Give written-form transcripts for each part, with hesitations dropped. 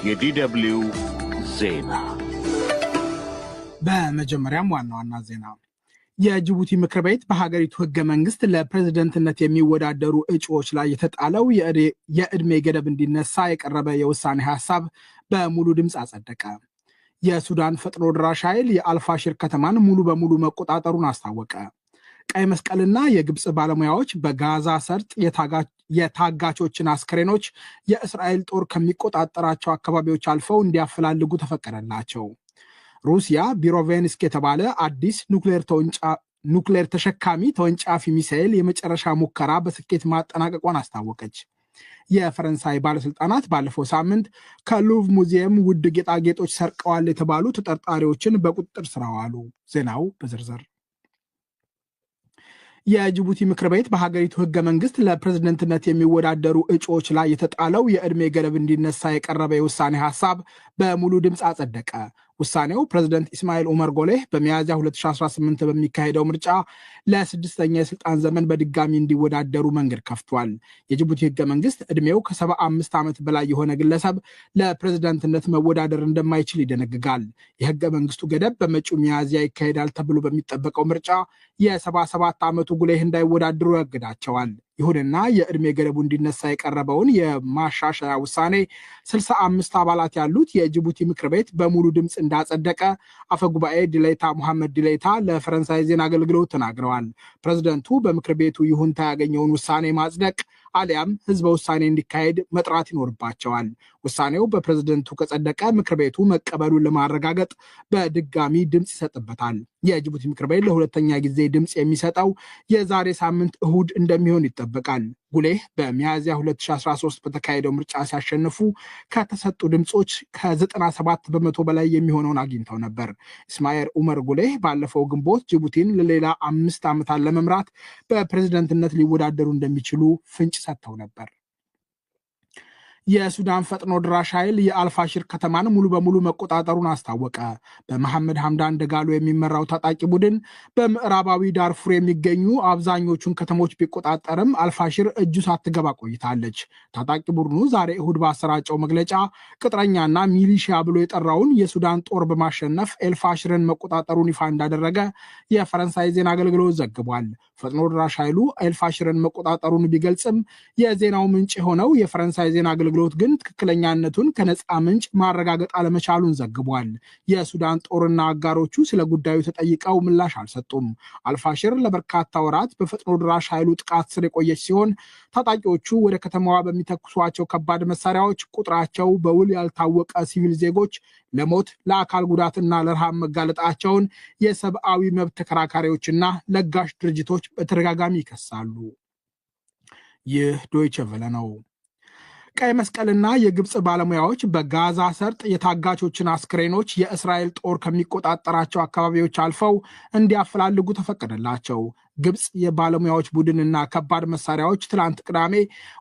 የዲደብሊው ዜና በመጀመሪያም ዋና ዜና የጅቡቲ ምክር ቤት በሀገሪቱ ህገ መንግስት ለፕሬዝዳንትነት የሚወዳደሩ እጩዎች ላይ የተጣለው የዕድሜ ገደብ እንዲነሳ የቀረበ የውሳኔ ሐሳብ በሙሉ ድምፅ አጸደቀ። የሱዳን ፈጥኖ ደራሽ ኃይል የአልፋሽር ከተማን ሙሉ በሙሉ መቆጣጠሩን አስታወቀ። ቀይ መስቀልና የግብፅ ባለሙያዎች በጋዛ ሰርጥ የታጋቾችን አስክሬኖች የእስራኤል ጦር ከሚቆጣጠራቸው አካባቢዎች አልፈው እንዲያፈላልጉ ተፈቀደላቸው። ሩሲያ ቢሮቬንስክ የተባለ አዲስ ኑክሌር ተሸካሚ ተወንጫፊ ሚሳኤል የመጨረሻ ሙከራ በስኬት ማጠናቀቋን አስታወቀች። የፈረንሳይ ባለስልጣናት ባለፈው ሳምንት ከሉቭ ሙዚየም ውድ ጌጣጌጦች ሰርቀዋል የተባሉ ተጠርጣሪዎችን በቁጥጥር ስር አዋሉ። ዜናው በዝርዝር የጅቡቲ ምክር ቤት በሀገሪቱ ህገ መንግስት ለፕሬዝዳንትነት የሚወዳደሩ እጩዎች ላይ የተጣለው የዕድሜ ገደብ እንዲነሳ የቀረበ የውሳኔ ሐሳብ በሙሉ ድምፅ አጸደቀ። ውሳኔው ፕሬዝዳንት ኢስማኤል ኡመር ጎሌህ በሚያዝያ 2018 በሚካሄደው ምርጫ ለስድስተኛ የስልጣን ዘመን በድጋሚ እንዲወዳደሩ መንገድ ከፍቷል። የጅቡቲ ህገ መንግስት ዕድሜው ከ75 ዓመት በላይ የሆነ ግለሰብ ለፕሬዝዳንትነት መወዳደር እንደማይችል ይደነግጋል። የህገ መንግስቱ ገደብ በመጪው ሚያዝያ ይካሄዳል ተብሎ በሚጠበቀው ምርጫ የ77 ዓመቱ ጉሌህ እንዳይወዳደሩ ያግዳቸዋል። ይሁንና የዕድሜ ገደቡ እንዲነሳ የቀረበውን የማሻሻያ ውሳኔ 65 አባላት ያሉት የጅቡቲ ምክር ቤት በሙሉ ድምፅ እንዳጸደቀ አፈጉባኤ ዲሌታ ሙሐመድ ዲሌታ ለፈረንሳይ ዜና አገልግሎት ተናግረዋል። ፕሬዝደንቱ በምክር ቤቱ ይሁንታ ያገኘውን ውሳኔ ማጽደቅ አሊያም ህዝበ ውሳኔ እንዲካሄድ መጥራት ይኖርባቸዋል። ውሳኔው በፕሬዝደንቱ ከጸደቀ ምክር ቤቱ መቀበሉን ለማረጋገጥ በድጋሚ ድምፅ ይሰጥበታል። የጅቡቲ ምክር ቤት ለሁለተኛ ጊዜ ድምፅ የሚሰጠው የዛሬ ሳምንት እሁድ እንደሚሆን ይጠበቃል። ጉሌህ በሚያዝያ 2013 በተካሄደው ምርጫ ሲያሸንፉ ከተሰጡ ድምፆች ከ97 በመቶ በላይ የሚሆነውን አግኝተው ነበር። ኢስማኤል ኡመር ጉሌህ ባለፈው ግንቦት ጅቡቲን ለሌላ 5 ዓመታት ለመምራት በፕሬዝደንትነት ሊወዳደሩ እንደሚችሉ ፍንጭ ሰጥተው ነበር። የሱዳን ፈጥኖ ድራሽ ኃይል የአልፋሽር ከተማን ሙሉ በሙሉ መቆጣጠሩን አስታወቀ። በመሐመድ ሐምዳን ደጋሎ የሚመራው ታጣቂ ቡድን በምዕራባዊ ዳርፉር የሚገኙ አብዛኞቹን ከተሞች ቢቆጣጠርም አልፋሽር እጁ ሳትገባ ቆይታለች። ታጣቂ ቡድኑ ዛሬ እሁድ ባሰራጨው መግለጫ ቅጥረኛና ሚሊሺያ ብሎ የጠራውን የሱዳን ጦር በማሸነፍ ኤልፋሽርን መቆጣጠሩን ይፋ እንዳደረገ የፈረንሳይ ዜና አገልግሎት ዘግቧል። ፈጥኖ ድራሽ ኃይሉ ኤልፋሽርን መቆጣጠሩን ቢገልጽም የዜናው ምንጭ የሆነው የፈረንሳይ ዜና አገልግሎት ግን ትክክለኛነቱን ከነፃ ምንጭ ማረጋገጥ አለመቻሉን ዘግቧል። የሱዳን ጦርና አጋሮቹ ስለ ጉዳዩ ተጠይቀው ምላሽ አልሰጡም። አልፋሽር ለበርካታ ወራት በፈጥኖ ድራሽ ኃይሉ ጥቃት ስር የቆየች ሲሆን ታጣቂዎቹ ወደ ከተማዋ በሚተኩሷቸው ከባድ መሳሪያዎች ቁጥራቸው በውል ያልታወቀ ሲቪል ዜጎች ለሞት ለአካል ጉዳትና ለረሃብ መጋለጣቸውን የሰብአዊ መብት ተከራካሪዎችና ለጋሽ ድርጅቶች በተደጋጋሚ ይከሳሉ። ይህ ዶይቸ ቬለ ነው። ቀይ መስቀልና የግብፅ ባለሙያዎች በጋዛ ሰርጥ የታጋቾችን አስክሬኖች የእስራኤል ጦር ከሚቆጣጠራቸው አካባቢዎች አልፈው እንዲያፈላልጉ ተፈቀደላቸው። ግብፅ የባለሙያዎች ቡድንና ከባድ መሳሪያዎች ትላንት ቅዳሜ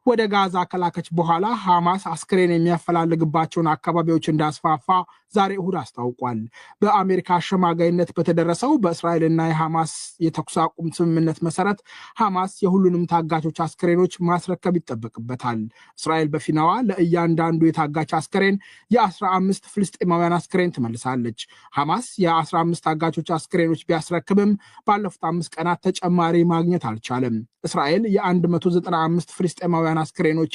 ወደ ጋዛ ከላከች በኋላ ሐማስ አስክሬን የሚያፈላልግባቸውን አካባቢዎች እንዳስፋፋ ዛሬ እሁድ አስታውቋል። በአሜሪካ አሸማጋይነት በተደረሰው በእስራኤልና የሐማስ የተኩስ አቁም ስምምነት መሰረት ሐማስ የሁሉንም ታጋቾች አስክሬኖች ማስረከብ ይጠበቅበታል። እስራኤል በፊናዋ ለእያንዳንዱ የታጋች አስክሬን የ15 ፍልስጤማውያን አስክሬን ትመልሳለች። ሐማስ የ15 ታጋቾች አስክሬኖች ቢያስረክብም ባለፉት 5 ቀናት ተጨማሪ ማግኘት አልቻለም። እስራኤል የ195 ፍልስጤማውያን አስክሬኖች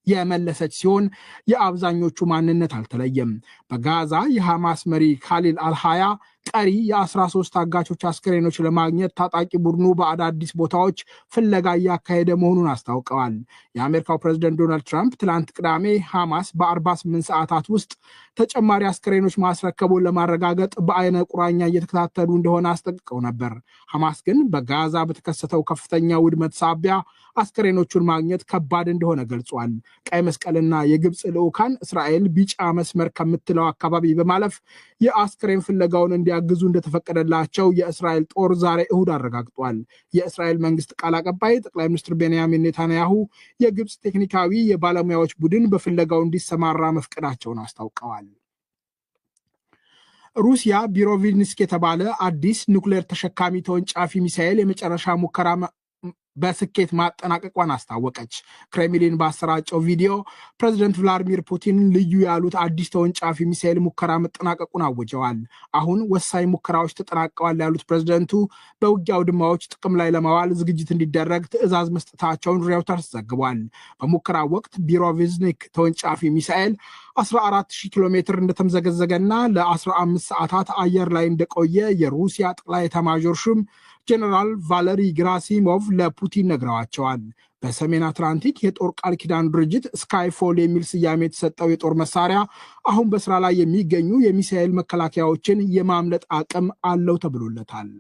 የመለሰች ሲሆን የአብዛኞቹ ማንነት አልተለየም። በጋዛ የሐማስ መሪ ካሊል አልሃያ ቀሪ የ13 ታጋቾች አስክሬኖች ለማግኘት ታጣቂ ቡድኑ በአዳዲስ ቦታዎች ፍለጋ እያካሄደ መሆኑን አስታውቀዋል። የአሜሪካው ፕሬዝደንት ዶናልድ ትራምፕ ትላንት ቅዳሜ ሐማስ በ48 ሰዓታት ውስጥ ተጨማሪ አስክሬኖች ማስረከቡን ለማረጋገጥ በአይነ ቁራኛ እየተከታተሉ እንደሆነ አስጠንቅቀው ነበር። ሐማስ ግን በጋዛ በተከሰተው ከፍተኛ ውድመት ሳቢያ አስክሬኖቹን ማግኘት ከባድ እንደሆነ ገልጿል። ቀይ መስቀልና የግብፅ ልዑካን እስራኤል ቢጫ መስመር ከምትለው አካባቢ በማለፍ የአስክሬን ፍለጋውን እንዲያግዙ እንደተፈቀደላቸው የእስራኤል ጦር ዛሬ እሁድ አረጋግጧል። የእስራኤል መንግስት ቃል አቀባይ ጠቅላይ ሚኒስትር ቤንያሚን ኔታንያሁ የግብፅ ቴክኒካዊ የባለሙያዎች ቡድን በፍለጋው እንዲሰማራ መፍቀዳቸውን አስታውቀዋል። ሩሲያ ቢሮቪንስክ የተባለ አዲስ ኑክሌር ተሸካሚ ተወንጫፊ ሚሳኤል የመጨረሻ ሙከራ በስኬት ማጠናቀቋን አስታወቀች። ክሬምሊን ባሰራጨው ቪዲዮ ፕሬዚደንት ቭላዲሚር ፑቲን ልዩ ያሉት አዲስ ተወንጫፊ ሚሳኤል ሙከራ መጠናቀቁን አውጀዋል። አሁን ወሳኝ ሙከራዎች ተጠናቀዋል ያሉት ፕሬዚደንቱ በውጊያ አውድማዎች ጥቅም ላይ ለማዋል ዝግጅት እንዲደረግ ትዕዛዝ መስጠታቸውን ሬውተርስ ዘግቧል። በሙከራው ወቅት ቢሮቪዝኒክ ተወንጫፊ ሚሳኤል 14,000 ኪሎ ሜትር እንደተምዘገዘገና ለ15 ሰዓታት አየር ላይ እንደቆየ የሩሲያ ጠቅላይ ኤታማዦር ሹም ጀነራል ቫለሪ ግራሲሞቭ ለፑቲን ነግረዋቸዋል። በሰሜን አትላንቲክ የጦር ቃል ኪዳን ድርጅት ስካይፎል የሚል ስያሜ የተሰጠው የጦር መሳሪያ አሁን በስራ ላይ የሚገኙ የሚሳኤል መከላከያዎችን የማምለጥ አቅም አለው ተብሎለታል።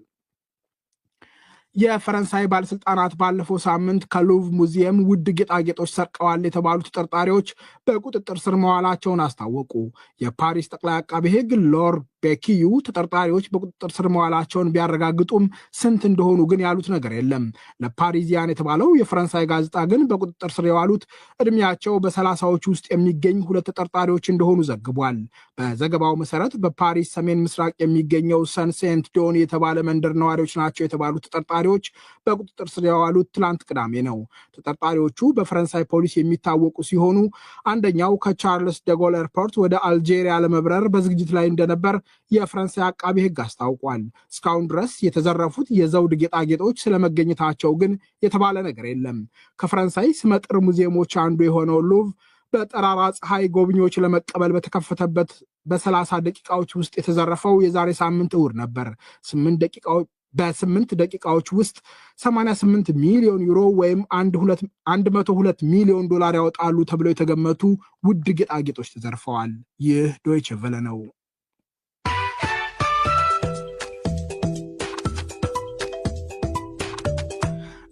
የፈረንሳይ ባለስልጣናት ባለፈው ሳምንት ከሉቭ ሙዚየም ውድ ጌጣጌጦች ሰርቀዋል የተባሉ ተጠርጣሪዎች በቁጥጥር ስር መዋላቸውን አስታወቁ። የፓሪስ ጠቅላይ አቃቤ ሕግ ሎር ቤኪዩ ተጠርጣሪዎች በቁጥጥር ስር መዋላቸውን ቢያረጋግጡም ስንት እንደሆኑ ግን ያሉት ነገር የለም። ለፓሪዚያን የተባለው የፈረንሳይ ጋዜጣ ግን በቁጥጥር ስር የዋሉት እድሜያቸው በ30ዎች ውስጥ የሚገኝ 2 ተጠርጣሪዎች እንደሆኑ ዘግቧል። በዘገባው መሰረት በፓሪስ ሰሜን ምስራቅ የሚገኘው ሰን ሴንት ዶኒ የተባለ መንደር ነዋሪዎች ናቸው የተባሉት ተጠርጣሪዎች በቁጥጥር ስር የዋሉት ትላንት ቅዳሜ ነው። ተጠርጣሪዎቹ በፈረንሳይ ፖሊስ የሚታወቁ ሲሆኑ አንደኛው ከቻርልስ ደጎል ኤርፖርት ወደ አልጄሪያ ለመብረር በዝግጅት ላይ እንደነበር የፈረንሳይ አቃቢ ሕግ አስታውቋል። እስካሁን ድረስ የተዘረፉት የዘውድ ጌጣጌጦች ስለመገኘታቸው ግን የተባለ ነገር የለም። ከፈረንሳይ ስመጥር ሙዚየሞች አንዱ የሆነው ሉቭ በጠራራ ፀሐይ ጎብኚዎች ለመቀበል በተከፈተበት በ30 ደቂቃዎች ውስጥ የተዘረፈው የዛሬ ሳምንት እሁድ ነበር። 8 ደቂቃዎች ውስጥ 88 ሚሊዮን ዩሮ ወይም 102 ሚሊዮን ዶላር ያወጣሉ ተብለው የተገመቱ ውድ ጌጣጌጦች ተዘርፈዋል። ይህ ዶይቼ ቬለ ነው።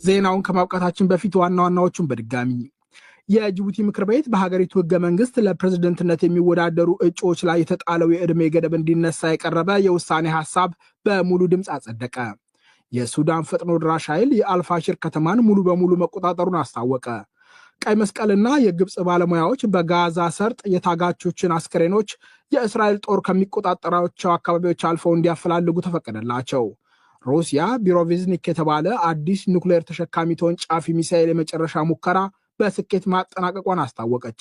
ዜናውን ከማብቃታችን በፊት ዋና ዋናዎቹን በድጋሚ የጅቡቲ ምክር ቤት በሀገሪቱ ህገ መንግስት ለፕሬዝደንትነት የሚወዳደሩ እጩዎች ላይ የተጣለው የዕድሜ ገደብ እንዲነሳ የቀረበ የውሳኔ ሐሳብ በሙሉ ድምፅ አጸደቀ። የሱዳን ፈጥኖ ድራሽ ኃይል የአልፋሽር ከተማን ሙሉ በሙሉ መቆጣጠሩን አስታወቀ። ቀይ መስቀልና የግብፅ ባለሙያዎች በጋዛ ሰርጥ የታጋቾችን አስክሬኖች የእስራኤል ጦር ከሚቆጣጠራቸው አካባቢዎች አልፈው እንዲያፈላልጉ ተፈቀደላቸው። ሩሲያ ቢሮቪዝኒክ የተባለ አዲስ ኑክሌር ተሸካሚ ተወንጫፊ ሚሳኤል የመጨረሻ ሙከራ በስኬት ማጠናቀቋን አስታወቀች።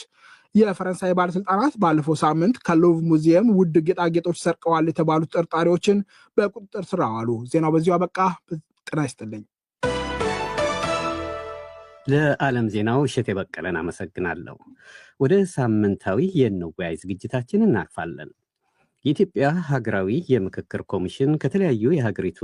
የፈረንሳይ ባለስልጣናት ባለፈው ሳምንት ከሉቭ ሙዚየም ውድ ጌጣጌጦች ሰርቀዋል የተባሉ ተጠርጣሪዎችን በቁጥጥር ስር አዋሉ። ዜናው በዚሁ አበቃ። ጤና ይስጥልኝ። ለዓለም ዜናው እሸቴ በቀለን አመሰግናለሁ። ወደ ሳምንታዊ የንወያይ ዝግጅታችን እናልፋለን። የኢትዮጵያ ሀገራዊ የምክክር ኮሚሽን ከተለያዩ የሀገሪቱ